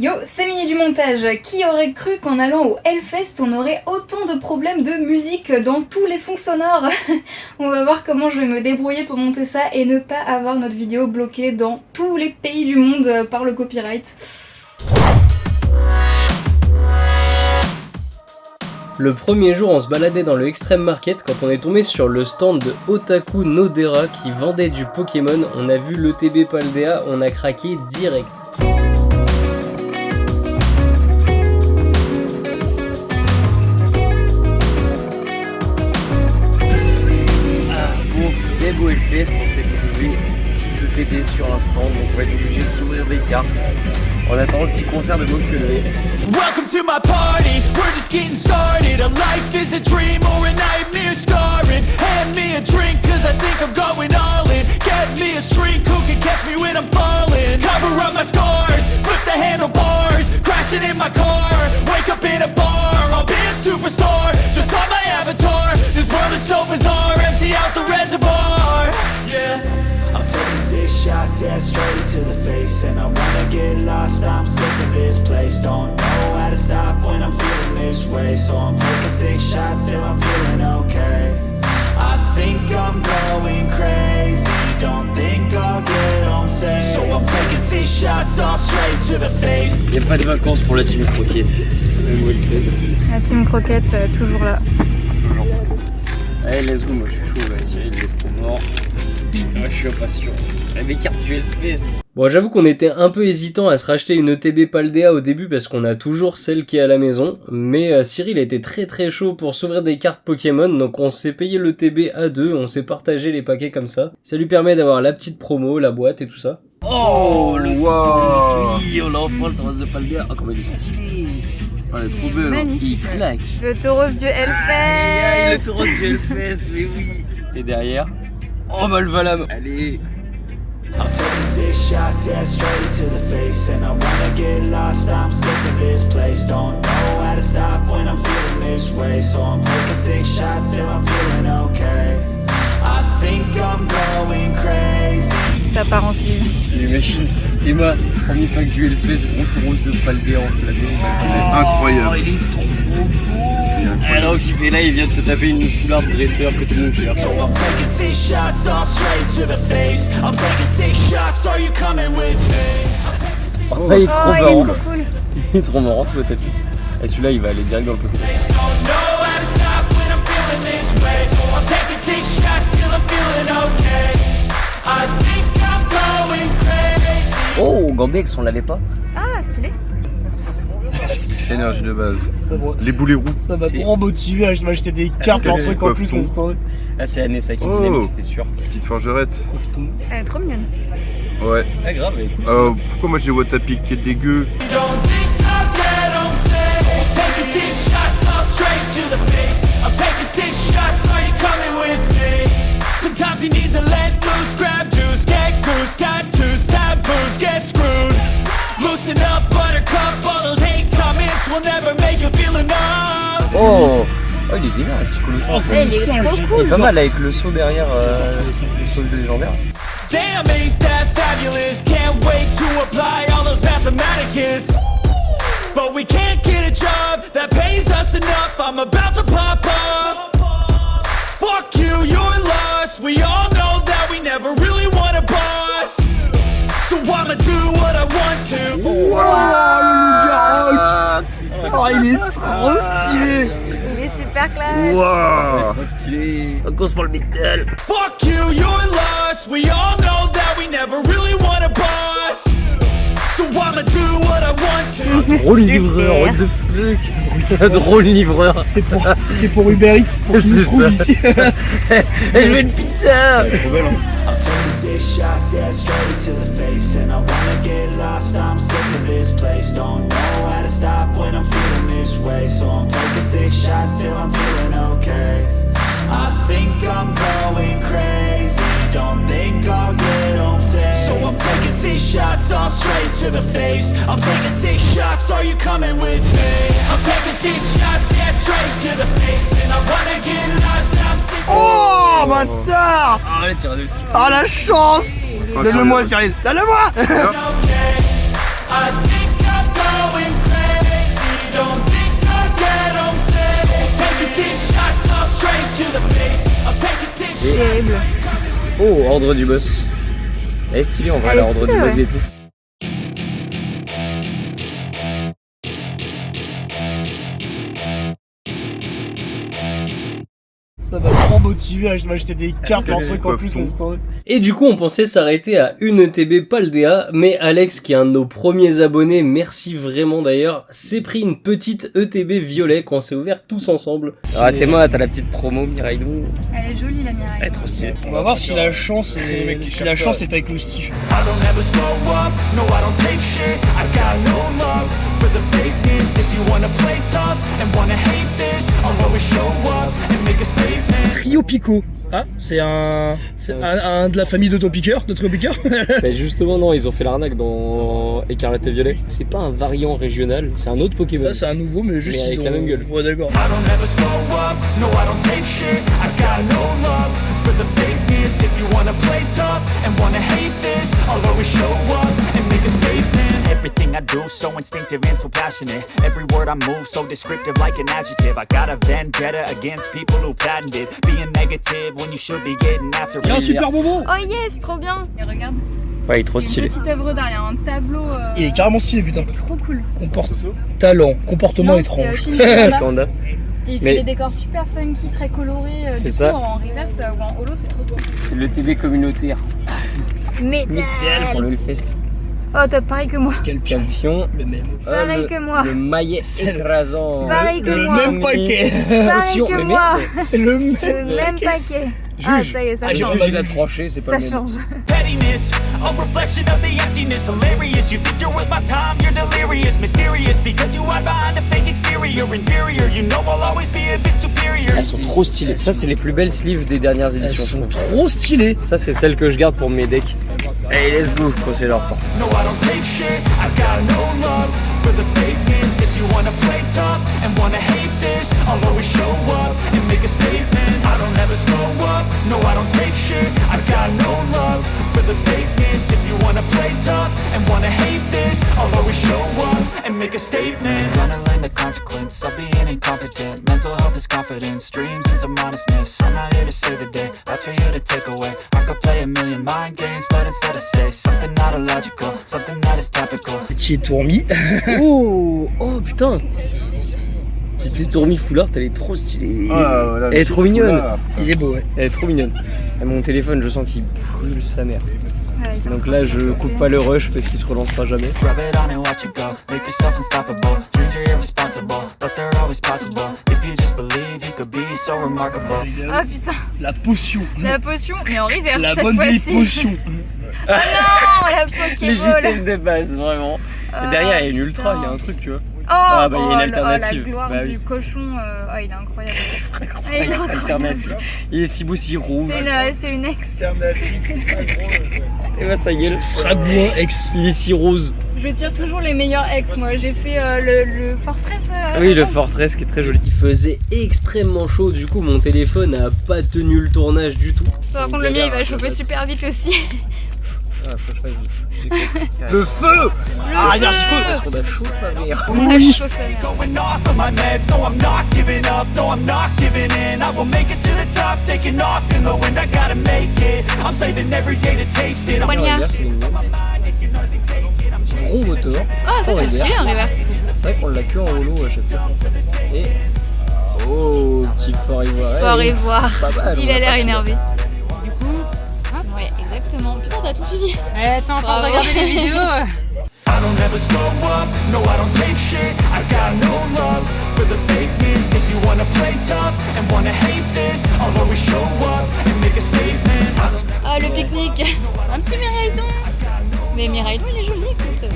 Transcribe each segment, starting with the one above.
Yo, c'est Mini du montage. Qui aurait cru qu'en allant au Hellfest, on aurait autant de problèmes de musique dans tous les fonds sonores? On va voir comment je vais me débrouiller pour monter ça et ne pas avoir notre vidéo bloquée dans tous les pays du monde par le copyright. Le premier jour, on se baladait dans le Extreme Market quand on est tombé sur le stand de Otaku Nodera qui vendait du Pokémon. On a vu l'ETB Paldea, on a craqué direct. Au Hellfest, on s'est trouvé ETB sur un stand, donc on va être obligé de s'ouvrir des cartes en attendant le petit concert de Motionless. Welcome to my party, we're just getting started. A life is a dream or a nightmare scarring. Hand me a drink cause I think I'm going all in. Get me a shrink who can catch me when I'm falling. Cover up my scars, flip the handlebars. Crashing in my car, wake up in a bar. I'll be a superstar, just on my avatar. This world is so bizarre, empty out the reservoir. Yeah, I'm taking 6 shots, yeah, straight to the face. And I wanna get lost, I'm sick of this place. Don't know how to stop when I'm feeling this way. So I'm taking 6 shots till I'm feeling okay. I think I'm going crazy, don't think I'll get home safe. So I'm taking 6 shots all straight to the face. Y'a pas de vacances pour la team Croquette, même au Hellfest. La team Croquette, toujours là. Toujours. Allez, let's go, moi je suis chaud, là, Cyril, il est trop mort. Moi je suis impatient. Mes cartes du Hellfest. Bon, j'avoue qu'on était un peu hésitant à se racheter une ETB Paldea au début parce qu'on a toujours celle qui est à la maison. Mais Cyril a été très chaud pour s'ouvrir des cartes Pokémon, donc on s'est payé l'ETB à deux, on s'est partagé les paquets comme ça. Ça lui permet d'avoir la petite promo, la boîte et tout ça. Oh, le wow. Oui, on a enfin le Tauros de Paldea. Oh, comment il est stylé. Oh, il est trop beau. Il claque. Le Tauros du Hellfest. Le Tauros du Hellfest, mais oui. Et derrière, oh bah le Valam. Allez. I'm taking 6 shots, yeah, straight to the face. And I wanna get lost, I'm sick of this place. Don't know how to stop when I'm feeling this way. So I'm taking 6 shots till I'm feeling okay. I think I'm going crazy. Ça part en slime. Les machines. Emma, premier pack du Hellfest, gros Tauros de Paldea enflammé. Il est incroyable. Oh, il est trop beau. Alors qu'il fait là, il vient de se taper une foulard de dresseur que tu nous cherches. So I'm taking 6 shots all straight to the face. I'm taking 6 shots, are you coming with me? Oh, il est trop marrant. Il est trop cool. Il est trop marrant ce tapis. Et celui-là, il va aller direct dans le Pokémon. Don't know how to stop when I'm feeling this way. So I'm taking 6 shots till I'm feeling okay. I think I'm going crazy. Oh, Gambex, on l'avait pas. Ah, stylé. Énergie de base. Ça va. Les boulets roux. Ça m'a trop motivé à m'acheter des cartes ou un truc en plus à ce temps. Là, c'est Anessa qui Oh. disait, mais c'était sûr. Petite forgerette. Elle est trop mignonne. Ouais. Ah, grave, écoute. Pourquoi moi j'ai Watapi qui est dégueu? Don't think I'll get home safe. I'm taking 6 shots all straight to the face. I'm taking 6 shots, are you coming with me? Sometimes you need to let loose, grab juice, get goose, tattoos, taboos, get screwed. Loosen up, buttercup, all those hate comments will never make you feel enough. Oh, oh, il est vilain, un petit colossal. Elle est trop Il est cool. pas mal avec le saut derrière, le saut de légendaire. Damn, ain't that fabulous? Can't wait to apply all those mathematicus. But we can't get a job that pays us enough. I'm about to pop off. Fuck you, you're lost. We all know that we never really want a boss. So I'ma do what I want to. Oh, il est trop stylé. Il est super classe. Waouh. Trop stylé. On commence par le métal. Fuck you, you're lost. We all know that we never really want a boss. So I'ma do what I want to. Drôle livreur, what the fuck. Drôle livreur. C'est pour Uber Eats, pour qu'il nous trouve ici. Et je veux une pizza. I'm taking 6 shots, yeah, straight to the face. And I wanna get lost, I'm sick of this place. Don't know how to stop when I'm feeling this way. So I'm taking 6 shots till I'm feeling okay. I think I'm going crazy, don't think I'll get home safe. So I'm taking 6 shots all straight to the face. I'm taking 6 shots, are you coming with me? I'm taking 6 shots, yeah, straight to the face. And I wanna get lost, I'm sick of Oh, bâtard. Ah, là, tu as réussi. Ah, la chance. Donne-le-moi, Cyril. Donne-le-moi. okay. I think I'm going to the face. I'm taking 6 shots. Terrible. Oh, ordre du boss. Elle est stylée en vrai, Elle est l'ordre stylée, du boss ouais. Gétis. Ça m'a trop motivé à m'acheter des cartes, un truc en plus, ça se tombait. Et du coup, on pensait s'arrêter à une ETB Paldea, mais Alex, qui est un de nos premiers abonnés, merci vraiment d'ailleurs, s'est pris une petite ETB violet qu'on s'est ouvert tous ensemble. Ah, t'es moi, t'as la petite promo Mirai Dou. Elle est jolie la Mirai. Elle est trop stylée. On va voir si la chance est avec le Steve. I don't ever slow up, no I don't take shit. I got no love for the fakeness. If you wanna play tough and wanna hate this, I'll always show up and make a statement. Trio Pico. Ah, c'est un de la famille d'Autopiqueur, de Trio Piqueur. Mais justement, non, ils ont fait l'arnaque dans Écarlate et Violet. C'est pas un variant régional, c'est un autre Pokémon. Là, c'est un nouveau, mais juste Mais avec ils ont... la même gueule. Ouais, d'accord. I don't ever slow up, no I don't take shit. I got no love for the fakeness. If you wanna play tough and wanna hate this, I'll always show up and make a statement. Everything I do so instinctive and so passionate. Every word I move so descriptive like an adjective. I got a vendetta against people who patented being negative when you should be getting after Il y a un it. super bonbon. Oh yes, trop bien. Et regarde, Ouais, il est trop c'est une stylé. petite œuvre d'art, il y a un tableau Il est carrément stylé, putain. trop cool. Talent, comportement Non, étrange. c'est Shinji Mikami. Panda. Et il Mais- fait des décors super funky, très colorés. C'est du ça. coup, en reverse ou en holo, c'est trop stylé. C'est le TB communautaire. Métal. Pour le Hellfest. Oh, top, pareil que moi. Quel pion. Campion. Le même. Pareil que moi. Le maillet écrasant. Pareil que Le moi. même paquet. Pareil Attention, que mais moi. C'est le même. Le même paquet. Ah, ça y est, ça Ah, j'ai change. Juge, il a tranché, c'est pas Ça le même. change. Pettiness, a reflection of the emptiness. Hilarious, you think you're worth my time, you're delirious. Mysterious, because you hide behind a fake exterior. Inferior, you know I'll always be a bit superior. Elles sont trop stylées. Ça, c'est les plus belles sleeves des dernières Elles éditions. sont trop stylées. Ça, c'est celles que je garde pour mes decks. Allez, let's go, procédure. No, I don't take shit, I got no love for the fakeness. If you wanna play tough and wanna hate this, I'll always show up and make a statement. I don't ever slow up, no, I don't take shit, I got no love for the fakeness. If you wanna play tough and wanna hate this, I'll always show up and make a statement. Gonna learn the consequence of being incompetent. Mental health is confidence, dreams into modestness. I'm not here to save the day, that's for you to take away. I could play a million mind games, but instead I say something not illogical, something that is topical. Petit tourmi. Oh, oh putain. Petite tourmi foulard, elle est trop stylée. Ah, voilà, Elle est trop mignonne. Il est beau, ouais. Elle est trop mignonne. Et mon téléphone, je sens qu'il brûle sa mère. Ouais, Donc là, je coupe pas le rush parce qu'il se relancera jamais. Rub it on and watch it go. Make yourself unstoppable. Dreams are irresponsible, but they're always possible. If you just believe, you could be so remarkable. Oh putain, La potion. la potion, mais en reverse La cette bonne vieille fois-ci. potion. Oh non, la Les Pokéball. items de base, vraiment. Oh, Derrière, il y a une ultra, il y a putain. un truc, tu vois. Oh, Ah, bah, il y a une oh, alternative. la gloire Bah oui. du cochon, il est incroyable. Ah, il est incroyable. Alternative. Il est si beau, si rouge. C'est une ex. Et bah, sa gueule. Fragouin ex. Il est si rose. Je tire toujours les meilleurs ex, moi. J'ai fait le Fortress. Oui, le Fortress qui est très joli. Il faisait extrêmement chaud, du coup, mon téléphone a pas tenu le tournage du tout. Par contre, le mien, il va chauffer super vite aussi. Ah, faut que je fasse vite. Le feu. Ah, regarde, il faut parce qu'on a chaud sa mère. On a chaud sa mère. Going off of my meds, no I'm not giving up, no I'm not giving in. I will make it to the top, taking off in the wind, I gotta make it. I'm saving every day to taste it. I'm Poignard. Gros moteur. Oh, ça En c'est reverse. stylé en reverse. C'est vrai qu'on l'a que en holo à chaque fois. Et. Oh, petit fort ivoire. Fort ivoire. Pas mal, Il on a l'air pas celui-là. énervé. Du coup, ouais, exactement. Putain, t'as tout suivi. Attends, faut regarder les vidéos. I don't ever slow up, no I don't take shit. I got no love for the fakeness. If you wanna play tough and wanna hate this, I'll always show up and make a statement. Ah, le pique-nique. Un petit Miraidon. Mais Miraidon, il est joli, écoute.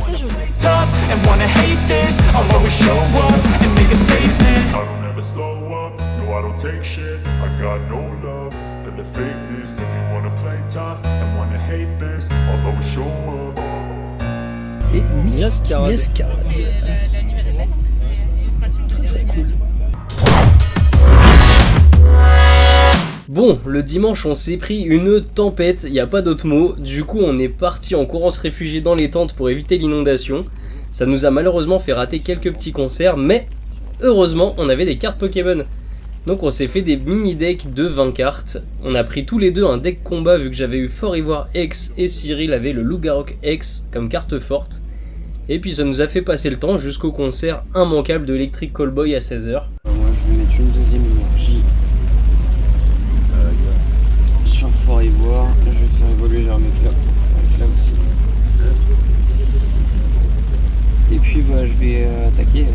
Très joli. Tough and wanna hate this, I'll always show up and make a statement. I don't ever slow up, no I don't take shit. I got no love for the fakeness. If you wanna play tough and wanna hate this, I'll always show up. Et Miascarade. Miascarade. Très très cool. Bon, le dimanche, on s'est pris une tempête, y a pas d'autre mot. Du coup, on est parti en courant se réfugier dans les tentes pour éviter l'inondation. Ça nous a malheureusement fait rater quelques petits concerts, mais heureusement, on avait des cartes Pokémon. Donc on s'est fait des mini decks de 20 cartes. On a pris tous les deux un deck combat vu que j'avais eu Fort Ivoire X et Cyril avait le Loup-Garou X comme carte forte. Et puis ça nous a fait passer le temps jusqu'au concert immanquable de Electric Callboy à 16h. Moi je vais mettre une deuxième énergie sur Fort Ivoire. Je vais faire évoluer genre mec là aussi. Et puis bah je vais attaquer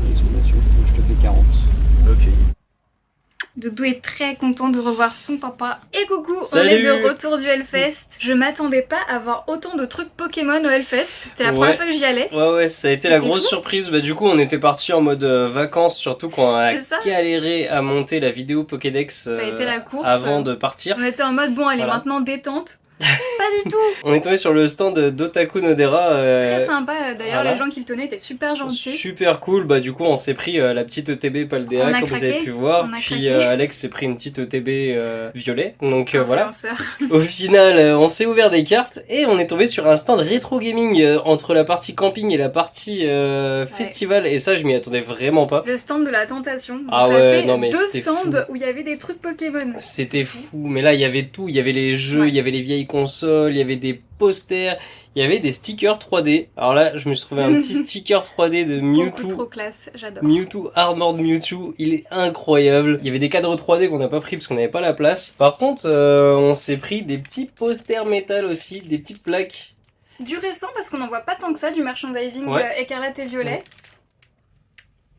l'exploitation. Donc je te fais 40. Ok. Doudou est très content de revoir son papa. Et coucou, Salut. on est de retour du Hellfest. Je m'attendais pas à voir autant de trucs Pokémon au Hellfest. C'était la première fois que j'y allais. Ouais, ça a été la C'était grosse fou. surprise. Bah du coup on était parti en mode vacances, surtout quand on a C'est ça. galéré à monter la vidéo Pokédex Ça a été la course. avant de partir. On était en mode bon, allez, Voilà. maintenant détente. Pas du tout. On est tombé sur le stand d'Otaku Nodera. Très sympa. D'ailleurs, voilà. les gens qui le tenaient étaient super gentils. Super cool, bah du coup on s'est pris la petite ETB Paldea On a comme vous avez craqué, pu voir, on a puis craqué. Alex s'est pris une petite ETB violet, donc voilà. Influenceur. Au final on s'est ouvert des cartes et on est tombé sur un stand rétro gaming entre la partie camping et la partie festival et ça je m'y attendais vraiment pas. Le stand de la tentation. Donc Ah ça ouais, fait non, mais 2 c'était stands fou. où il y avait des trucs Pokémon. C'était fou, mais là il y avait tout, il y avait les jeux, Ouais. il y avait les vieilles consoles, il y avait des posters, il y avait des stickers 3D. Alors là je me suis trouvé un petit sticker 3D de Beaucoup trop Mewtwo. classe, j'adore. Mewtwo, Armored Mewtwo, il est incroyable. Il y avait des cadres 3D qu'on n'a pas pris parce qu'on n'avait pas la place. Par contre, on s'est pris des petits posters métal aussi, des petites plaques. Du récent, parce qu'on n'en voit pas tant que ça, du merchandising Ouais. écarlate et violet.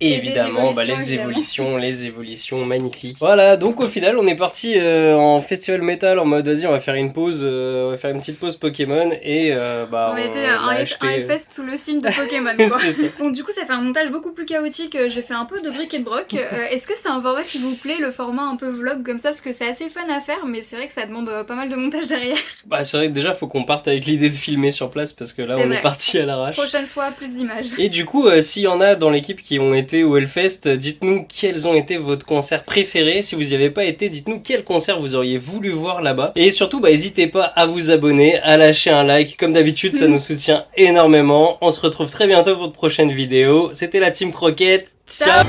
Et Et des évidemment, évolutions, les évolutions magnifiques. Voilà, donc au final, on est parti en festival métal en mode vas-y, on va faire une pause, on va faire une petite pause Pokémon et On était a un acheté- Hellfest sous le signe de Pokémon, quoi. C'est ça. Bon, du coup, ça fait un montage beaucoup plus chaotique. J'ai fait un peu de bric et de broc. Est-ce que c'est un format qui vous plaît, le format un peu vlog comme ça? Parce que c'est assez fun à faire, mais c'est vrai que ça demande pas mal de montage derrière. Bah c'est vrai que déjà faut qu'on parte avec l'idée de filmer sur place parce que là C'est on vrai. est parti à l'arrache. Prochaine fois, plus d'images. Et du coup, s'il y en a dans l'équipe qui ont été au Hellfest, dites-nous quels ont été votre concert préféré. Si vous n'y avez pas été, dites-nous quel concert vous auriez voulu voir là-bas. Et surtout, bah, n'hésitez pas à vous abonner, à lâcher un like. Comme d'habitude, ça nous soutient énormément. On se retrouve très bientôt pour de prochaines vidéos. C'était la Team Croquette. Ciao.